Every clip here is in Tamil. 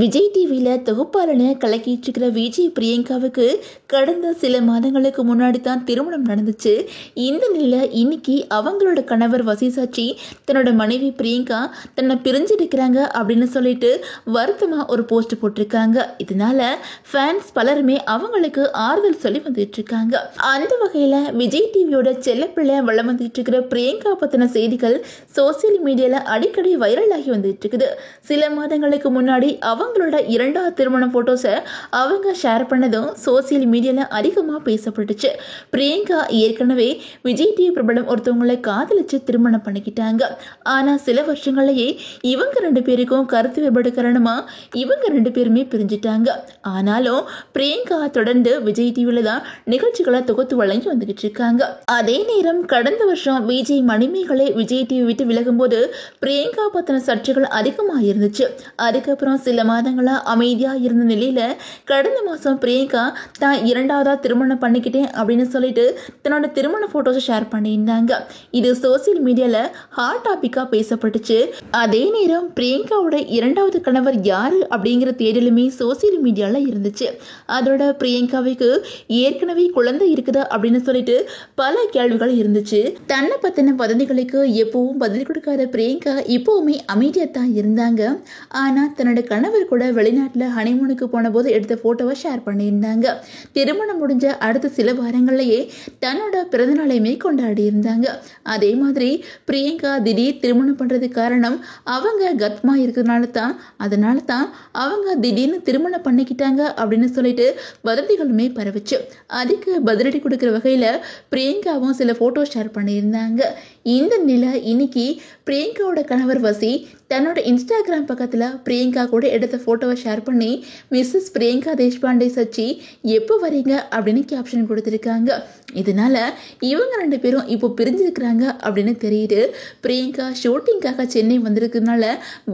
விஜய் டிவியில் தொகுப்பாளனை கலக்கிட்டு இருக்கிற விஜய் பிரியங்காவுக்கு கடந்த சில மாதங்களுக்கு முன்னாடி தான் திருமணம் நடந்துச்சு. இந்த நிலையில் இன்னைக்கு அவங்களோட கணவர் வசிசாச்சி தன்னோட மனைவி பிரியங்கா தன்னை பிரிஞ்சிருக்கிறாங்க அப்படின்னு சொல்லிட்டு வருத்தமாக ஒரு போஸ்ட் போட்டிருக்காங்க. இதனால ஃபேன்ஸ் பலருமே அவங்களுக்கு ஆறுதல் சொல்லி வந்துட்டு இருக்காங்க. அந்த வகையில் விஜய் டிவியோட செல்லப்பிள்ளை வளம் வந்துட்டு இருக்கிற பிரியங்கா பற்றின செய்திகள் சோசியல் மீடியாவில் அடிக்கடி வைரல் ஆகி வந்துட்டு இருக்குது. சில மாதங்களுக்கு முன்னாடி அவங்களோட இரண்டாவது திருமண போட்டோஸை அவங்க ஷேர் பண்ணதும் சோசியல் மீடியாவில் அதிகமாக பேசப்பட்டுச்சு. பிரியங்கா ஏற்கனவே விஜய் டிவி பிரபலம் ஒருத்தவங்களை காதலிச்சு திருமணம் பண்ணிக்கிட்டாங்க. ஆனால் சில வருஷங்களையே இவங்க ரெண்டு பேருக்கும் கருத்து வேறுபாடு காரணமாக இவங்க ரெண்டு பேருமே பிரிஞ்சிட்டாங்க. ஆனாலும் பிரியங்கா தொடர்ந்து விஜய் டிவியில் தான் நிகழ்ச்சிகளை தொகுத்து வழங்கி வந்துகிட்டு இருக்காங்க. அதே நேரம் கடந்த வருஷம் விஜய் மணிமேகலை விஜய் டிவி விட்டு விலகும் போது பிரியங்கா பற்றின சர்ச்சைகள் அதிகமாக இருந்துச்சு. அதுக்கப்புறம் சில மாதங்களா அமைதியா இருந்த நிலையில கடந்த மாசம் பிரியங்கா தான் இரண்டாவதா திருமணம் பண்ணிக்கிட்டேன் அப்படின்னு சொல்லிட்டு தன்னோட திருமண போட்டோஸை ஷேர் பண்ணியிருந்தாங்க. இது சோசியல் மீடியால ஹாட் டாபிக்கா பேசப்பட்டுச்சு. அதே நேரம் பிரியங்காவோட இரண்டாவது கணவர் யாரு அப்படிங்கிற தேடலுமே சோசியல் மீடியால இருந்துச்சு. அதோட பிரியங்காவுக்கு ஏற்கனவே குழந்தை இருக்குதா அப்படின்னு சொல்லிட்டு பல கேள்விகள் இருந்துச்சு. தன்னை பத்தின வதந்திகளுக்கு எப்பவும் பதில் கொடுக்காத பிரியங்கா இப்பவுமே அமைதியா தான் இருந்தாங்க. ஆனா தன்னோட கணவர் கூட வெளிநாட்டில் ஹனிமூனுக்கு போன போது எடுத்த போட்டோவை ஷேர் பண்ணியிருந்தாங்க. திருமணம் முடிஞ்ச அடுத்த சில வாரங்கள்லயே தன்னோட பிறந்தநாளையுமே கொண்டாடி இருந்தாங்க. அதே மாதிரி பிரியங்கா திடீர் திருமணம் பண்றது காரணம் அவங்க கர்ப்பமா அதனால தான் அவங்க திடீர்னு திருமணம் பண்ணிக்கிட்டாங்க அப்படின்னு சொல்லிட்டு வதந்திகளுமே பரவுச்சு. அதுக்கு பதிலடி கொடுக்கிற வகையில பிரியங்காவும் சில போட்டோ ஷேர் பண்ணியிருந்தாங்க. இந்த நிலை இன்னைக்கு பிரியங்காவோட கணவர் வசி தன்னோட இன்ஸ்டாகிராம் பக்கத்தில் பிரியங்கா கூட எடுத்த ஃபோட்டோவை ஷேர் பண்ணி மிஸ்ஸஸ் பிரியங்கா தேஷ்பாண்டே சச்சி எப்போ வரீங்க அப்படின்னு கேப்ஷன் கொடுத்துருக்காங்க. இதனால இவங்க ரெண்டு பேரும் இப்போ பிரிஞ்சிருக்கிறாங்க அப்படின்னு தெரியுது. பிரியங்கா ஷூட்டிங்காக சென்னை வந்திருக்கிறதுனால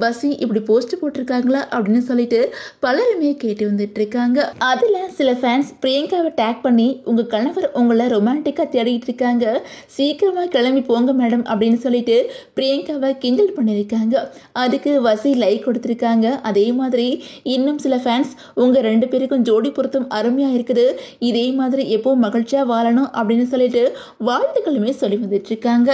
பசி இப்படி போஸ்ட் போட்டிருக்காங்களா அப்படின்னு சொல்லிட்டு பலருமே கேட்டு வந்துட்டு இருக்காங்க. அதில் சில ஃபேன்ஸ் பிரியங்காவை டேக் பண்ணி உங்கள் கணவர் உங்களை ரொமான்டிக்காக தேடிட்டு இருக்காங்க, சீக்கிரமாக கிளம்பி போங்க மேடம் அப்படின்னு சொல்லிட்டு பிரியங்காவை கிண்டல் பண்ணியிருக்காங்க. அதுக்கு வசி லைக் கொடுத்துருக்காங்க. அதே மாதிரி இன்னும் சில ஃபேன்ஸ் உங்கள் ரெண்டு பேருக்கும் ஜோடி பொருத்தம் அருமையாக இருக்குது, இதே மாதிரி எப்போ மகிழ்ச்சியாக வாழணும் அப்படின்னு சொல்லிட்டு வாழ்த்துக்களுமே சொல்லி வந்துட்டு இருக்காங்க.